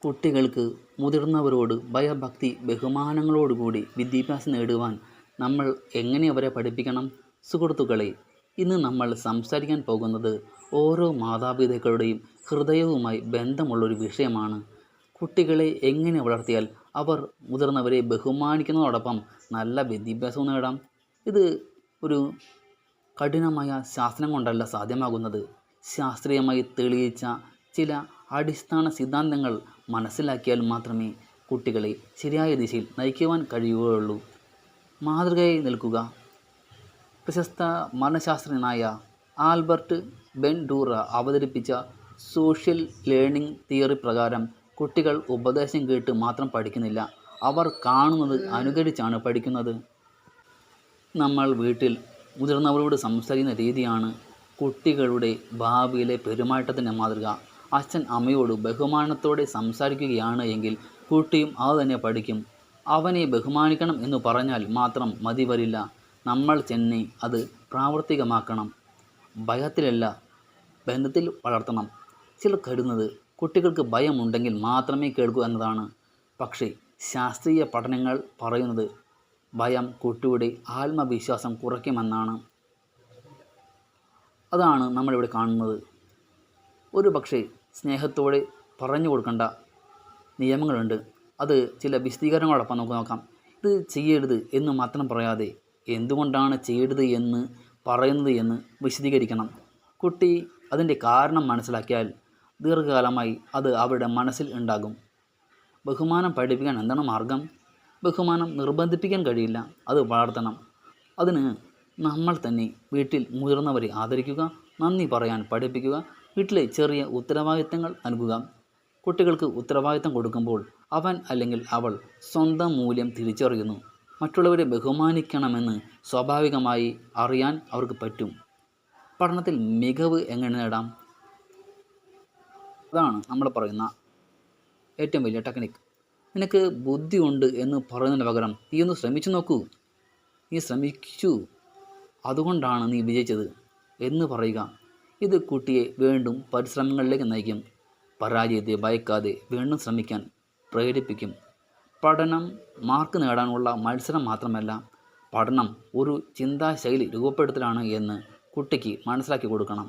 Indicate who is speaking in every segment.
Speaker 1: കുട്ടികൾക്ക് മുതിർന്നവരോട് ഭയഭക്തി ബഹുമാനങ്ങളോടുകൂടി വിദ്യാഭ്യാസം നേടുവാൻ നമ്മൾ എങ്ങനെ അവരെ പഠിപ്പിക്കണം? സുഹൃത്തുക്കളെ, ഇന്ന് നമ്മൾ സംസാരിക്കാൻ പോകുന്നത് ഓരോ മാതാപിതാക്കളുടെയും ഹൃദയവുമായി ബന്ധമുള്ളൊരു വിഷയമാണ്. കുട്ടികളെ എങ്ങനെ വളർത്തിയാൽ അവർ മുതിർന്നവരെ ബഹുമാനിക്കുന്നതോടൊപ്പം നല്ല വിദ്യാഭ്യാസവും നേടാം? ഇത് ഒരു കഠിനമായ ശാസ്ത്രം കൊണ്ടല്ല സാധ്യമാകുന്നത്. ശാസ്ത്രീയമായി തെളിയിച്ച ചില അടിസ്ഥാന സിദ്ധാന്തങ്ങൾ മനസ്സിലാക്കിയാൽ മാത്രമേ കുട്ടികളെ ശരിയായ ദിശയിൽ നയിക്കുവാൻ കഴിയുകയുള്ളൂ. മാതൃകയായി നിൽക്കുക. പ്രശസ്ത മനഃശാസ്ത്രജ്ഞനായ ആൽബർട്ട് ബെൻഡൂറ അവതരിപ്പിച്ച സോഷ്യൽ ലേണിംഗ് തിയറി പ്രകാരം കുട്ടികൾ ഉപദേശം കേട്ട് മാത്രം പഠിക്കുന്നില്ല, അവർ കാണുന്നത് അനുകരിച്ചാണ് പഠിക്കുന്നത്. നമ്മൾ വീട്ടിൽ മുതിർന്നവരോട് സംസാരിക്കുന്ന രീതിയാണ് കുട്ടികളുടെ ഭാവിയിലെ പെരുമാറ്റത്തിൻ്റെ മാതൃക. അച്ഛൻ അമ്മയോട് ബഹുമാനത്തോടെ സംസാരിക്കുകയാണ് എങ്കിൽ കുട്ടിയും അത് തന്നെ പഠിക്കും. അവനെ ബഹുമാനിക്കണം എന്ന് പറഞ്ഞാൽ മാത്രം മതി വരില്ല, നമ്മൾ ചെന്ന് അത് പ്രാവർത്തികമാക്കണം. ഭയത്തിലല്ല, ബന്ധത്തിൽ വളർത്തണം. ചിലർ കരുതുന്നത് കുട്ടികൾക്ക് ഭയമുണ്ടെങ്കിൽ മാത്രമേ കേൾക്കൂ എന്നതാണ്. പക്ഷേ ശാസ്ത്രീയ പഠനങ്ങൾ പറയുന്നത് ഭയം കുട്ടിയുടെ ആത്മവിശ്വാസം കുറയ്ക്കുമെന്നാണ്. അതാണ് നമ്മളിവിടെ കാണുന്നത്. ഒരു പക്ഷേ സ്നേഹത്തോടെ പറഞ്ഞു കൊടുക്കേണ്ട നിയമങ്ങളുണ്ട്. അത് ചില വിശദീകരണങ്ങളോടൊപ്പം നമുക്ക് നോക്കാം. ഇത് ചെയ്യരുത് എന്ന് മാത്രം പറയാതെ എന്തുകൊണ്ടാണ് ചെയ്യരുത് എന്ന് പറയുന്നത് എന്ന് വിശദീകരിക്കണം. കുട്ടി അതിൻ്റെ കാരണം മനസ്സിലാക്കിയാൽ ദീർഘകാലമായി അത് അവരുടെ മനസ്സിൽ ഉണ്ടാകും. ബഹുമാനം പഠിപ്പിക്കാൻ എന്താണ് മാർഗം? ബഹുമാനം നിർബന്ധിപ്പിക്കാൻ കഴിയില്ല, അത് വളർത്തണം. അതിന് നമ്മൾ തന്നെ വീട്ടിൽ മുതിർന്നവരെ ആദരിക്കുക, നന്ദി പറയാൻ പഠിപ്പിക്കുക, വീട്ടിലെ ചെറിയ ഉത്തരവാദിത്തങ്ങൾ നൽകുക. കുട്ടികൾക്ക് ഉത്തരവാദിത്തം കൊടുക്കുമ്പോൾ അവൻ അല്ലെങ്കിൽ അവൾ സ്വന്തം മൂല്യം തിരിച്ചറിയുന്നു. മറ്റുള്ളവരെ ബഹുമാനിക്കണമെന്ന് സ്വാഭാവികമായി അറിയാൻ അവർക്ക് പറ്റും. പഠനത്തിൽ മികവ് എങ്ങനെ നേടാം? അതാണ് നമ്മൾ പറയുന്ന ഏറ്റവും വലിയ ടെക്നിക്ക്. നിനക്ക് ബുദ്ധിയുണ്ട് എന്ന് പറയുന്നതിന് പകരം നീ ഒന്ന് ശ്രമിച്ചു നോക്കൂ, നീ ശ്രമിച്ചു, അതുകൊണ്ടാണ് നീ വിജയിച്ചത് എന്ന് പറയുക. ഇത് കുട്ടിയെ വീണ്ടും പരിശ്രമങ്ങളിലേക്ക് നയിക്കും. പരാജയത്തെ ഭയക്കാതെ വീണ്ടും ശ്രമിക്കാൻ പ്രേരിപ്പിക്കും. പഠനം മാർക്ക് നേടാനുള്ള മത്സരം മാത്രമല്ല, പഠനം ഒരു ചിന്താശൈലി രൂപപ്പെടുത്തലാണ് എന്ന് കുട്ടിക്ക് മനസ്സിലാക്കി കൊടുക്കണം.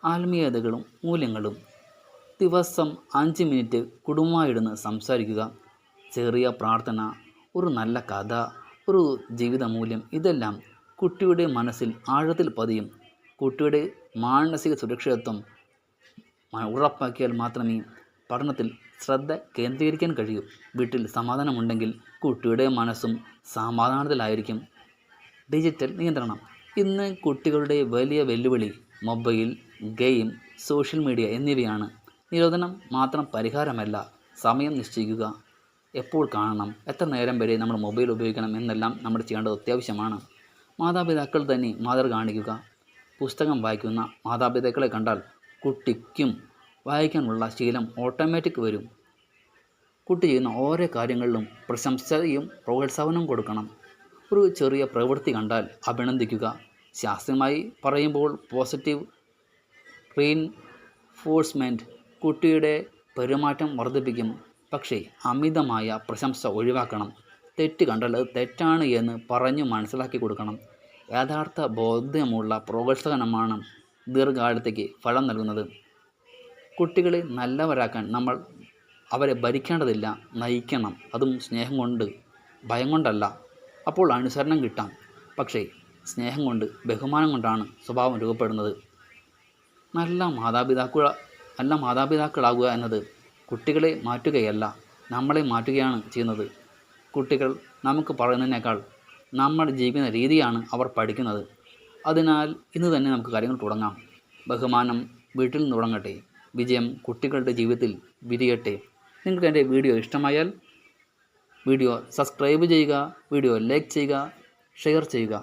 Speaker 1: ആത്മീയതകളും മൂല്യങ്ങളും. ദിവസം 5 മിനിറ്റ് കുടുംബമായിരുന്ന് സംസാരിക്കുക. ചെറിയ പ്രാർത്ഥന, ഒരു നല്ല കഥ, ഒരു ജീവിത മൂല്യം, ഇതെല്ലാം കുട്ടിയുടെ മനസ്സിൽ ആഴത്തിൽ പതിയും. കുട്ടിയുടെ മാനസിക സുരക്ഷിതത്വം ഉറപ്പാക്കിയാൽ മാത്രമേ പഠനത്തിൽ ശ്രദ്ധ കേന്ദ്രീകരിക്കാൻ കഴിയൂ. വീട്ടിൽ സമാധാനമുണ്ടെങ്കിൽ കുട്ടിയുടെ മനസ്സും സമാധാനത്തിലായിരിക്കും. ഡിജിറ്റൽ നിയന്ത്രണം. ഇന്ന് കുട്ടികളുടെ വലിയ വെല്ലുവിളി മൊബൈൽ, ഗെയിം, സോഷ്യൽ മീഡിയ എന്നിവയാണ്. നിരോധനം മാത്രം പരിഹാരമല്ല, സമയം നിശ്ചയിക്കുക. എപ്പോൾ കാണണം, എത്ര നേരം വരെ നമ്മൾ മൊബൈൽ ഉപയോഗിക്കണം എന്നെല്ലാം നമ്മൾ ചെയ്യേണ്ടത് അത്യാവശ്യമാണ്. മാതാപിതാക്കൾ തന്നെ മാതൃക കാണിക്കുക. പുസ്തകം വായിക്കുന്ന മാതാപിതാക്കളെ കണ്ടാൽ കുട്ടിക്കും വായിക്കാനുള്ള ശീലം ഓട്ടോമാറ്റിക് വരും. കുട്ടി ചെയ്യുന്ന ഓരോ കാര്യങ്ങളിലും പ്രശംസയും പ്രോത്സാഹനവും കൊടുക്കണം. ഒരു ചെറിയ പ്രവൃത്തി കണ്ടാൽ അഭിനന്ദിക്കുക. ശാസ്ത്രീയമായി പറയുമ്പോൾ പോസിറ്റീവ് റീൻഫോഴ്സ്മെൻറ്റ് കുട്ടിയുടെ പെരുമാറ്റം വർദ്ധിപ്പിക്കും. പക്ഷേ അമിതമായ പ്രശംസ ഒഴിവാക്കണം. തെറ്റ് കണ്ടാൽ അത് തെറ്റാണ് എന്ന് പറഞ്ഞു മനസ്സിലാക്കി കൊടുക്കണം. യഥാർത്ഥ ബോധ്യമുള്ള പ്രോത്സാഹനമാണ് ദീർഘകാലത്തേക്ക് ഫലം നൽകുന്നത്. കുട്ടികളെ നല്ലവരാക്കാൻ നമ്മൾ അവരെ ഭരിക്കേണ്ടതില്ല, നയിക്കണം. അതും സ്നേഹം കൊണ്ട്, ഭയം കൊണ്ടല്ല. അപ്പോൾ അനുസരണം കിട്ടാം. പക്ഷേ സ്നേഹം കൊണ്ട്, ബഹുമാനം കൊണ്ടാണ് സ്വഭാവം രൂപപ്പെടുന്നത്. നല്ല മാതാപിതാക്കളാകുക എന്നത് കുട്ടികളെ മാറ്റുകയല്ല, നമ്മളെ മാറ്റുകയാണ് ചെയ്യുന്നത്. കുട്ടികൾ നമുക്ക് പറയുന്നതിനേക്കാൾ നമ്മൾ ജീവിക്കുന്ന രീതിയാണ് അവർ പഠിക്കുന്നത്. അതിനാൽ ഇന്ന് തന്നെ നമുക്ക് കാര്യങ്ങൾ തുടങ്ങാം. ബഹുമാനം വീട്ടിൽ നിന്ന് തുടങ്ങട്ടെ. വിജയം കുട്ടികളുടെ ജീവിതത്തിൽ വിരിയട്ടെ. നിങ്ങൾക്ക് എൻ്റെ വീഡിയോ ഇഷ്ടമായാൽ വീഡിയോ സബ്സ്ക്രൈബ് ചെയ്യുക, വീഡിയോ ലൈക്ക് ചെയ്യുക, ഷെയർ ചെയ്യുക.